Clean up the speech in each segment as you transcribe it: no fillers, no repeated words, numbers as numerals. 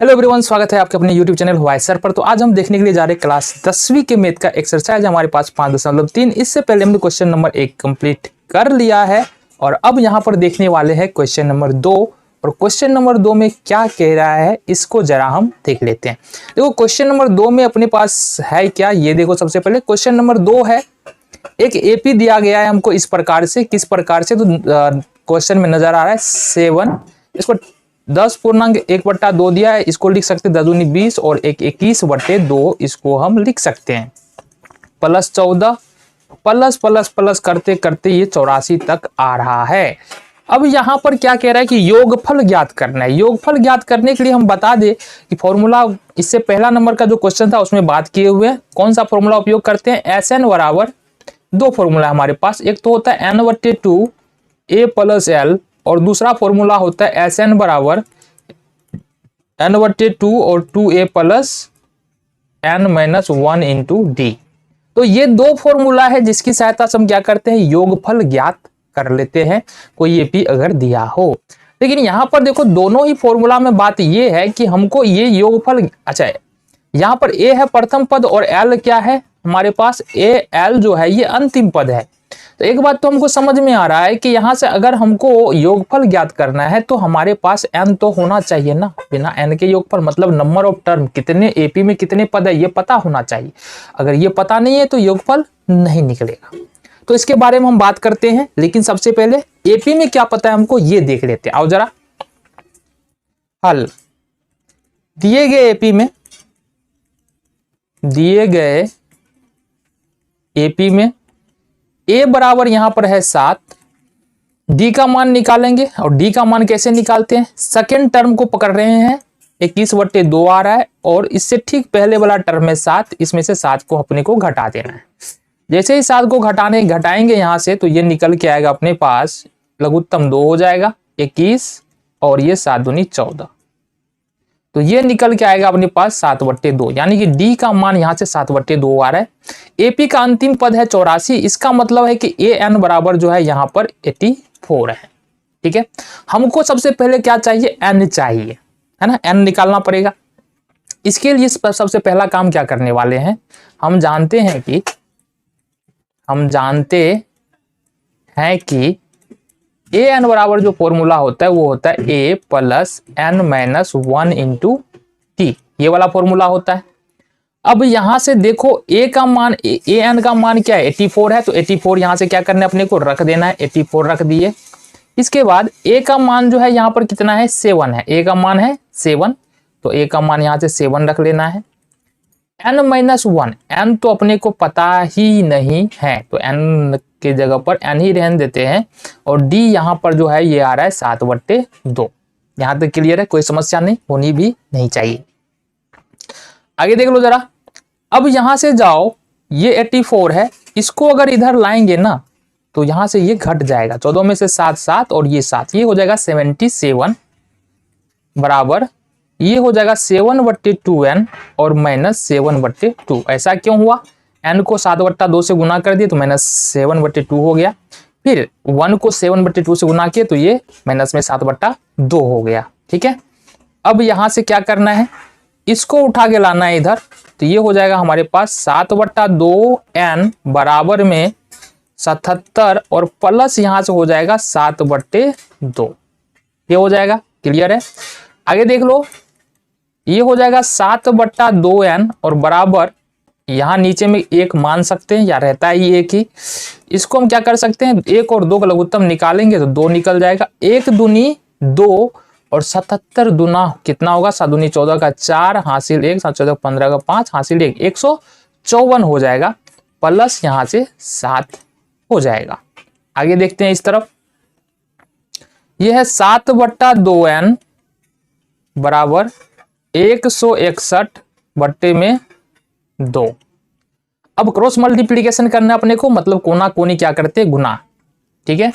Hello everyone, स्वागत है आपके अपने YouTube चैनल हुआ सर पर। तो आज हम देखने के लिए जा रहे हैं क्लास 10वीं के मैथ का एक्सरसाइज हमारे पास 5.3। इससे पहले हमने क्वेश्चन नंबर 1 कंप्लीट कर लिया है और अब यहाँ पर देखने वाले हैं क्वेश्चन नंबर 2। और क्वेश्चन नंबर 2 में क्या कह रहा है इसको जरा हम देख लेते हैं। देखो क्वेश्चन नंबर 2 में अपने पास है क्या, ये देखो। सबसे पहले क्वेश्चन नंबर 2 है, एक एपी दिया गया है हमको इस प्रकार से। किस प्रकार से, तो क्वेश्चन में नजर आ रहा है 7, इसको 10.1/2 दिया है, इसको लिख सकते 10 दूनी 20 और 21/2 इसको हम लिख सकते हैं। प्लस 14 प्लस प्लस प्लस करते करते ये 84 तक आ रहा है। अब यहाँ पर क्या कह रहा है कि योगफल ज्ञात करना है। योगफल ज्ञात करने के लिए हम बता दें कि फॉर्मूला इससे पहला नंबर का जो क्वेश्चन था उसमें बात किए हुए हैं। कौन सा फॉर्मूला उपयोग करते हैं, SN बराबर 2 फॉर्मूला हमारे पास। एक तो होता है n/2 a + l और दूसरा फॉर्मूला होता है SN बराबर n/2 और 2a + n-1 इंटू d। तो ये 2 फॉर्मूला है जिसकी सहायता से हम क्या करते हैं, योगफल ज्ञात कर लेते हैं कोई एपी अगर दिया हो। लेकिन यहां पर देखो दोनों ही फॉर्मूला में बात ये है कि हमको ये योगफल, अच्छा यहां पर a है प्रथम पद और l क्या है हमारे पास, l जो है ये अंतिम पद है। तो एक बात तो हमको समझ में आ रहा है कि यहां से अगर हमको योगफल ज्ञात करना है तो हमारे पास n तो होना चाहिए ना। बिना n के योगफल मतलब नंबर ऑफ टर्म, कितने एपी में कितने पद है ये पता होना चाहिए। अगर ये पता नहीं है तो योगफल नहीं निकलेगा। तो इसके बारे में हम बात करते हैं, लेकिन सबसे पहले एपी में क्या पता है हमको ये देख लेते हैं। आओ जरा हल। दिए गए एपी में a बराबर यहां पर है 7, d का मान निकालेंगे। और d का मान कैसे निकालते हैं, सेकेंड टर्म को पकड़ रहे हैं, 21/2 आ रहा है और इससे ठीक पहले वाला टर्म है 7, इसमें से 7 को अपने को घटा देना है। जैसे ही 7 को घटाएंगे यहां से तो ये निकल के आएगा अपने पास, लघुत्तम 2 हो जाएगा 21 और ये 7 दूनी 14, तो ये निकल के आएगा अपने पास 7/2। यानी कि d का मान यहां से 7/2 आ रहा है। एपी का अंतिम पद है 84, इसका मतलब है कि an बराबर जो है यहाँ पर 84 है। ठीक है, हमको सबसे पहले क्या चाहिए, n चाहिए, है ना, n निकालना पड़ेगा। इसके लिए सबसे पहला काम क्या करने वाले हैं, हम जानते हैं कि an बराबर जो फॉर्मूला होता है वो होता है a + n-1 इंटू t, ये वाला फॉर्मूला होता है। अब यहां से देखो a का मान, an का मान क्या है 84 है, तो 84 यहां से क्या करना है अपने को रख देना है, 84 रख दिए। इसके बाद a का मान जो है यहां पर कितना है 7 है, a का मान है 7, तो a का मान यहां से 7 रख लेना है। n-1, n तो अपने को पता ही नहीं है तो n के जगह पर n ही रहने देते हैं। और d यहां पर जो है ये आ रहा है 7/2। यहां तक क्लियर है, कोई समस्या नहीं, होनी भी नहीं चाहिए। आगे देख लो जरा। अब यहां से जाओ, ये 84 है, इसको अगर इधर लाएंगे ना तो यहां से ये घट जाएगा, 14 में से 7 7 और ये 7, ये हो जाएगा 77 बराबर ये हो जाएगा 7/2n और -7/2। ऐसा क्यों हुआ, n को 7/2 से गुना कर दिए तो -7/2 हो गया, फिर 1 को 7/2 से गुना किए तो ये माइनस में 7/2 हो गया। ठीक है, अब यहां से क्या करना है, इसको उठा के लाना है इधर, तो ये हो जाएगा हमारे पास 7/2n बराबर में 77 और प्लस यहां से हो जाएगा 7/2, ये हो जाएगा। क्लियर है, आगे देख लो, ये हो जाएगा 7/2n और बराबर यहां नीचे में 1 मान सकते हैं या रहता है ये 1 ही। इसको हम क्या कर सकते हैं, 1 और 2 का लघुत्तम निकालेंगे तो 2 निकल जाएगा, 1 दूनी 2 और 77 दूना कितना होगा, 7 दूनी 14 का 4 हासिल 1, 7 14 15 का 5 हासिल 1, 154 हो जाएगा, प्लस यहां से 7 हो जाएगा। आगे देखते हैं इस तरफ, यह है 7/2n बराबर 161/2। अब क्रॉस मल्टीप्लीकेशन करना अपने को, मतलब कोना कोनी क्या करते हैं, गुना। ठीक है,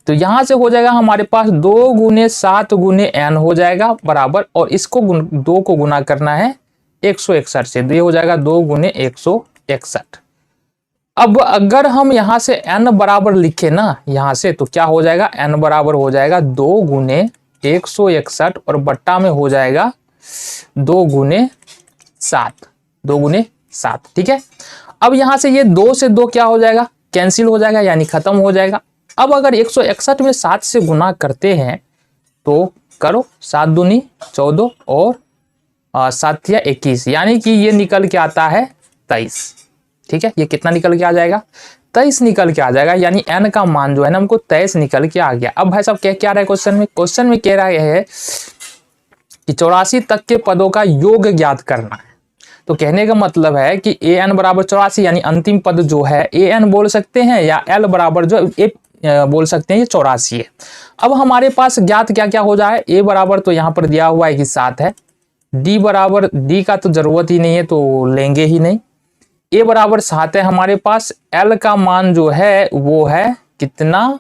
तो यहां से हो जाएगा हमारे पास 2 × 7 × n हो जाएगा बराबर, और इसको 2 को गुना करना है 161 से, तो ये हो जाएगा 2 × 161। अब अगर हम यहां से n बराबर लिखे ना यहां से, तो क्या हो जाएगा, n बराबर हो जाएगा 2 × 161 और बट्टा में हो जाएगा 2 गुने 7, 2 गुने 7, ठीक है। अब यहां से ये 2 से 2 क्या हो जाएगा, कैंसिल हो जाएगा, यानी खत्म हो जाएगा। अब अगर 161 में 7 से गुना करते हैं तो करो, 7 दूनी 14 और 7 या 21, यानी कि ये निकल के आता है 23, ठीक है। ये कितना निकल के आ जाएगा, 23 निकल के आ जाएगा, यानी n का मान जो है ना हमको 23 निकल के आ गया। अब भाई साहब क्या रहा है क्वेश्चन में कह रहा है कि 84 तक के पदों का योग ज्ञात करना है। तो कहने का मतलब है कि an बराबर 84, यानी अंतिम पद जो है an बोल सकते हैं, या l बराबर जो a बोल सकते हैं, ये 84 है। अब हमारे पास ज्ञात क्या क्या हो जाए, a बराबर तो यहाँ पर दिया हुआ है कि 7 है, d बराबर, d का तो जरूरत ही नहीं है तो लेंगे ही नहीं, a बराबर 7 है हमारे पास, l का मान जो है वो है कितना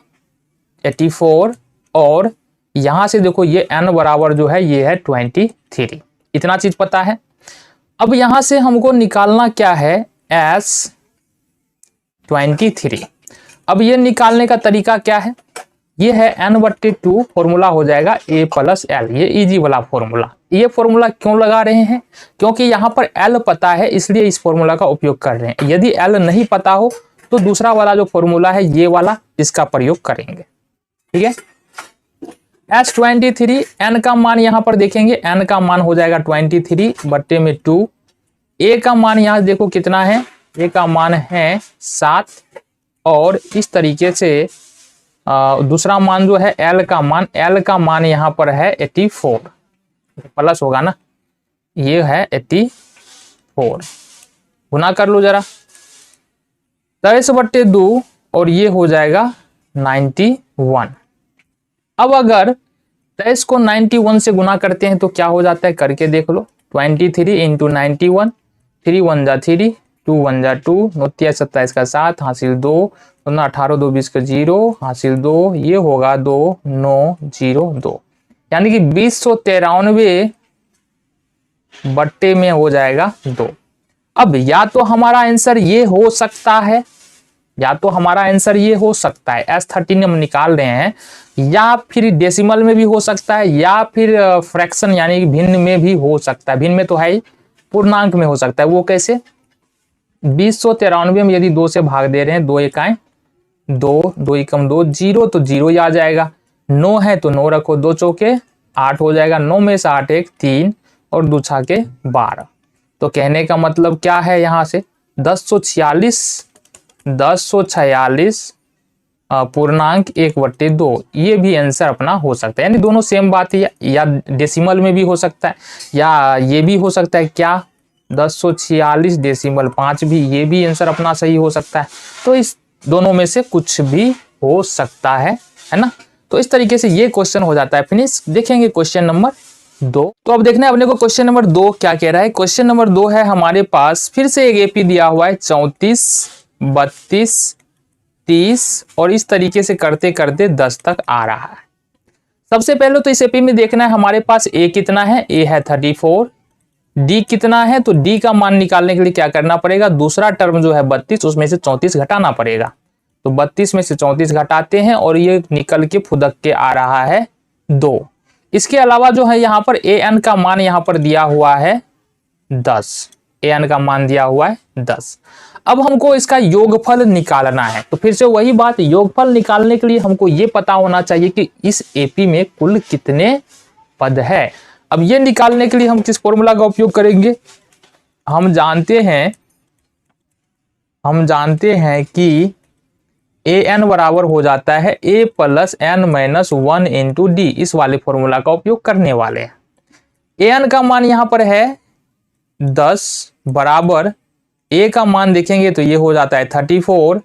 84, और यहां से देखो ये n बराबर जो है ये है 23, इतना चीज पता है। अब यहां से हमको निकालना क्या है, S23। अब ये निकालने का तरीका क्या है, ये है n/2 फॉर्मूला हो जाएगा a + l, ये इजी वाला फॉर्मूला। ये फॉर्मूला क्यों लगा रहे हैं, क्योंकि यहाँ पर l पता है इसलिए इस फॉर्मूला का उपयोग कर रहे हैं। यदि l नहीं पता हो तो दूसरा वाला जो फॉर्मूला है ये वाला, इसका प्रयोग करेंगे, ठीक है। S23, n का मान यहाँ पर देखेंगे, n का मान हो जाएगा 23/2, a का मान यहाँ देखो कितना है, a का मान है 7, और इस तरीके से दूसरा मान जो है l का मान यहाँ पर है 84, प्लस होगा ना, ये है 84, गुना कर लो जरा, 23/2 और ये हो जाएगा 91। अब अगर 23 को 91 से गुना करते हैं तो क्या हो जाता है, करके देख लो, 23 × 91, 3 × 1 = 3, 2 × 1 = 2, 9 × 27 का 7, हासिल 2, 18 2 20 का 0, हासिल 2, ये होगा 2 9 0 2, यानी कि 2093 बट्टे में हो जाएगा 2। अब या तो हमारा आंसर ये हो सकता है, S13 हम निकाल रहे हैं, या फिर डेसिमल में भी हो सकता है, या फिर फ्रैक्शन यानी कि भिन्न में भी हो सकता है। भिन्न में तो है ही, पूर्णांक में हो सकता है। वो कैसे, 2093 में यदि 2 से भाग दे रहे हैं, 2 1 2, 2 एकम 2, 0 तो 0 ही आ जाएगा, 9 है तो 9 रखो, 2 चौके 8 हो जाएगा, 9 में से 8 1 3 और 2 छाके 12। तो कहने का मतलब क्या है, यहाँ से 1046 पूर्णांक 1/2, ये भी आंसर अपना हो सकता है। यानी दोनों सेम बात है, या डेसिमल में भी हो सकता है, या ये भी हो सकता है क्या 1046.5 भी, ये भी आंसर अपना सही हो सकता है। तो इस दोनों में से कुछ भी हो सकता है ना। तो इस तरीके से ये क्वेश्चन हो जाता है फिनिश। देखेंगे क्वेश्चन नंबर 2। तो अब देखना है अपने को क्वेश्चन नंबर 2 क्या कह रहा है। क्वेश्चन नंबर 2 है हमारे पास, फिर से एक एपी दिया हुआ है 34, 32, 30 और इस तरीके से करते करते 10 तक आ रहा है। सबसे पहले तो इस एपी में देखना है हमारे पास a कितना है, a है 34, d कितना है, तो d का मान निकालने के लिए क्या करना पड़ेगा, दूसरा टर्म जो है 32 उसमें से 34 घटाना पड़ेगा। तो 32 में से 34 घटाते हैं और ये निकल के फुदक के आ रहा है 2। इसके अलावा जो है यहाँ पर an का मान यहाँ पर दिया हुआ है 10, an का मान दिया हुआ है 10। अब हमको इसका योगफल निकालना है। तो फिर से वही बात, योगफल निकालने के लिए हमको ये पता होना चाहिए कि इस एपी में कुल कितने पद है। अब ये निकालने के लिए हम किस फॉर्मूला का उपयोग करेंगे, हम जानते हैं कि an बराबर हो जाता है a + n - 1 × d, इस वाले फॉर्मूला का उपयोग करने वाले हैं। an का मान यहाँ पर है 10 बराबर a का मान देखेंगे तो ये हो जाता है 34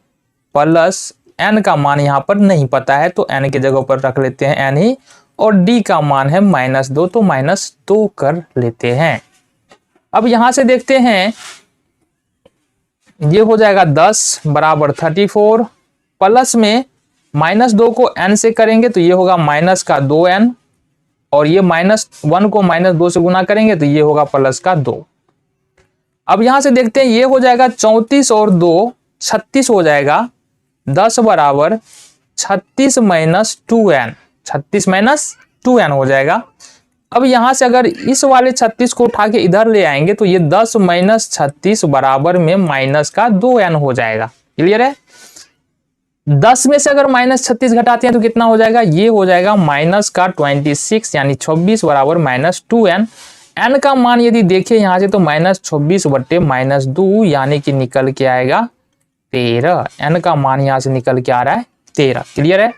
प्लस n का मान यहाँ पर नहीं पता है तो n के जगह पर रख लेते हैं n ही, और d का मान है -2 तो -2 कर लेते हैं। अब यहां से देखते हैं, ये हो जाएगा 10 बराबर 34 प्लस में -2 को n से करेंगे तो ये होगा -2n, और ये -1 को -2 से गुना करेंगे तो ये होगा +2। अब यहां से देखते हैं, ये हो जाएगा 34 और 2 36 हो जाएगा, 10 बराबर 36 - 2n, 36 - 2n हो जाएगा। अब यहां से अगर इस वाले 36 को उठा के इधर ले आएंगे तो ये 10 माइनस 36 बराबर में माइनस का 2n हो जाएगा। क्लियर है? 10 में से अगर माइनस 36 घटाते हैं तो कितना हो जाएगा? ये हो जाएगा माइनस का 26 यानी 26 बराबर माइनस 2n। n का मान यदि देखें यहां से तो माइनस 26 बट्टे माइनस 2 यानी कि निकल के आएगा 13। n का मान यहां से निकल के आ रहा है 13। क्लियर है?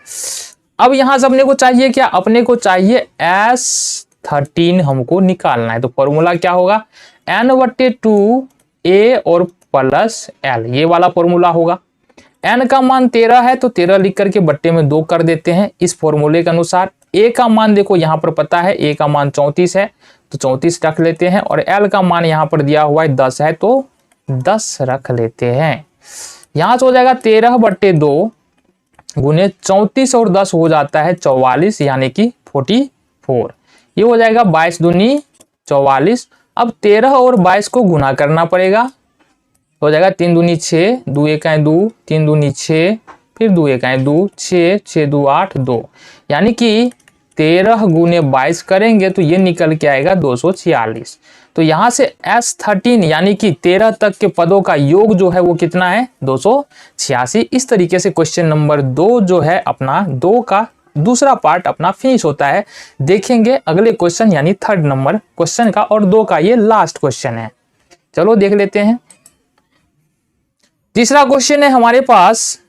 अब यहां से अपने को चाहिए क्या? अपने को चाहिए S13 हमको निकालना है। तो फॉर्मूला क्या होगा? n/2a और प्लस l, ये वाला फॉर्मूला होगा। n का मान 13 है तो 13 लिख करके बट्टे में 2 कर देते हैं इस फॉर्मूले के अनुसार। a का मान देखो यहाँ पर पता है, a का मान 34 है तो 34 रख लेते हैं, और l का मान यहाँ पर दिया हुआ है 10 है तो 10 रख लेते हैं। यहाँ से हो जाएगा 13/2 गुने 34 और 10 हो जाता है 44 यानी कि 44। ये हो जाएगा 22 दूनी 44। अब 13 और 22 को गुना करना पड़ेगा, हो जाएगा 3 दूनी 6, 2 1 2, 3 दूनी 6, फिर 2 1 2, 6 6 2 8 2, यानी कि 13 गुने 22 करेंगे तो ये निकल के आएगा 246। तो यहाँ से S13 यानी कि 13 तक के पदों का योग जो है वो कितना है? 286। इस तरीके से क्वेश्चन नंबर 2 जो है अपना 2 का दूसरा पार्ट अपना फिनिश होता है। देखेंगे अगले क्वेश्चन यानी 3rd नंबर क्वेश्चन का, और 2 का ये लास्ट क्वेश्चन है। चलो देख लेते हैं। तीसरा क्वेश्चन है हमारे पास,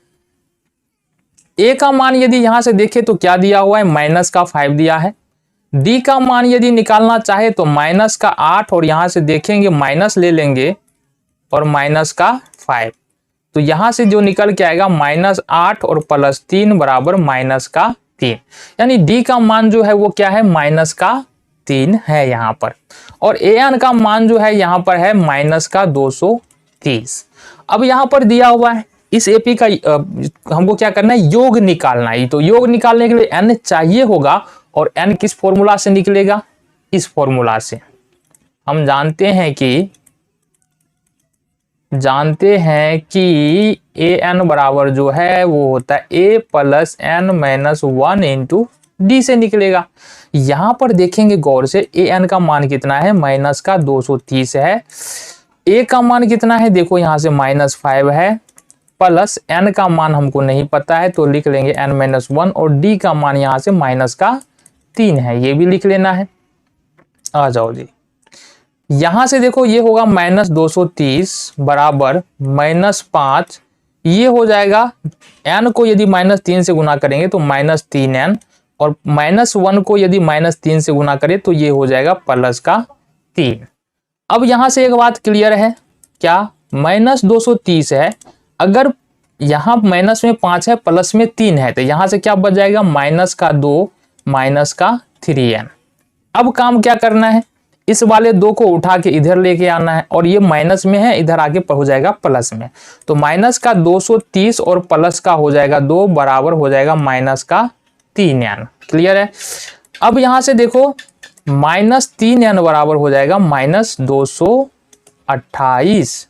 a का मान यदि यहां से देखें तो क्या दिया हुआ है? माइनस का 5 दिया है। d का मान यदि निकालना चाहे तो माइनस का 8, और यहां से देखेंगे माइनस ले लेंगे और माइनस का 5, तो यहां से जो निकल के आएगा -8 और प्लस 3 बराबर माइनस का 3, यानी d का मान जो है वो क्या है? माइनस का 3 है यहाँ पर। और an का मान जो है यहाँ पर है माइनस का 230। अब यहाँ पर दिया हुआ है इस एपी का हमको क्या करना है? योग निकालना है। तो योग निकालने के लिए n चाहिए होगा, और n किस फॉर्मूला से निकलेगा? इस फॉर्मूला से। हम जानते हैं कि an बराबर जो है वो होता है a plus n minus 1 into D से निकलेगा। यहां पर देखेंगे गौर से, an का मान कितना है? माइनस का 230 है। a का मान कितना है? देखो यहां से -5 है, प्लस n का मान हमको नहीं पता है तो लिख लेंगे n-1, और d का मान यहां से माइनस का 3 है, ये भी लिख लेना है। आ जाओ जी, यहां से देखो ये होगा -230 बराबर -5, ये हो जाएगा n को यदि -3 से गुना करेंगे तो -3n, और -1 को यदि -3 से गुना करें तो ये हो जाएगा प्लस का 3। अब यहां से एक बात क्लियर है, क्या? -230 है, अगर यहाँ माइनस में 5 है प्लस में 3 है तो यहां से क्या बच जाएगा? माइनस का 2 माइनस का 3n। अब काम क्या करना है? इस वाले 2 को उठा के इधर लेके आना है, और ये माइनस में है, इधर आके हो जाएगा प्लस में। तो माइनस का 230 और प्लस का हो जाएगा 2 बराबर हो जाएगा माइनस का 3n। क्लियर है? अब यहां से देखो -3n बराबर हो जाएगा -228।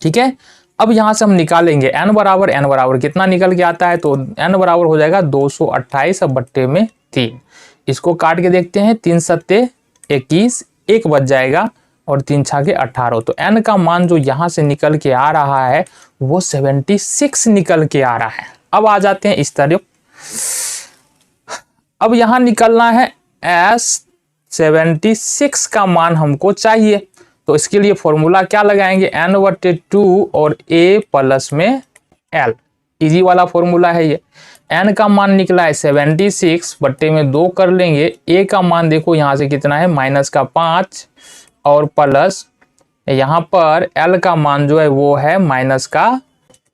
ठीक है? अब यहां से हम निकालेंगे n बराबर कितना निकल के आता है? तो n बराबर हो जाएगा 228 बट्टे में 3। इसको काट के देखते हैं, 3 सत्ते 21, 1 बच जाएगा, और 3 छाके 18। तो n का मान जो यहां से निकल के आ रहा है वो 76 निकल के आ रहा है। अब आ जाते हैं इस तरफ। अब यहां निकलना है S76 का मान हमको चाहिए, तो इसके लिए फॉर्मूला क्या लगाएंगे? n/2 और a प्लस में l, इजी वाला फॉर्मूला है ये। n का मान निकला है 76 बट्टे में 2 कर लेंगे। a का मान देखो यहाँ से कितना है? माइनस का 5, और प्लस यहाँ पर l का मान जो है वो है माइनस का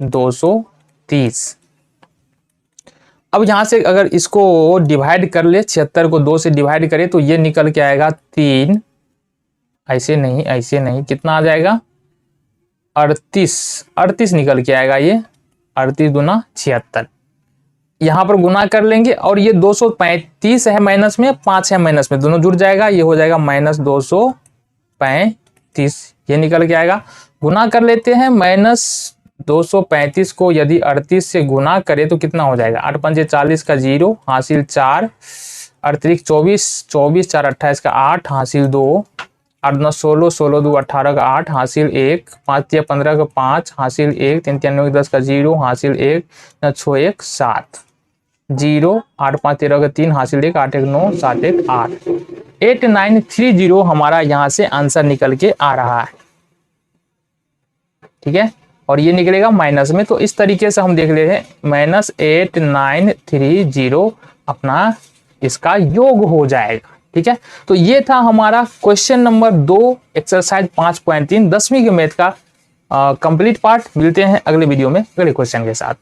230। अब यहाँ से अगर इसको डिवाइड कर ले, 76 को 2 से डिवाइड करें तो ये निकल के आएगा 3, ऐसे नहीं, कितना आ जाएगा? 38 निकल के आएगा ये, 38 दूना 76। यहाँ पर गुना कर लेंगे, और ये 235 है माइनस में, 5 है माइनस में, दोनों जुड़ जाएगा, ये हो जाएगा -235, ये निकल के आएगा। गुना कर लेते हैं, -235 को यदि 38 से गुना करें तो कितना हो जाएगा? 8 पंजे 40 का 0 हासिल 4, अतिरिक्त 24, 24 4 28 का 8 हासिल 2, 8 9 16, 16 2 18 का 8 हासिल 1, 5 3 15 का 5 हासिल 1, 3 3 9 10 का 0 हासिल 1, 6 1 7, 0 8 5 13 का 3 हासिल 1, 8 1 9 7 1 8, 8930 हमारा यहाँ से आंसर निकल के आ रहा है। ठीक है, और ये निकलेगा माइनस में। तो इस तरीके से हम देख ले रहे हैं -8930 अपना इसका योग हो जाएगा। ठीक है, तो ये था हमारा क्वेश्चन नंबर 2 एक्सरसाइज 5.3 10वीं के मैथ का कंप्लीट पार्ट। मिलते हैं अगले वीडियो में अगले क्वेश्चन के साथ।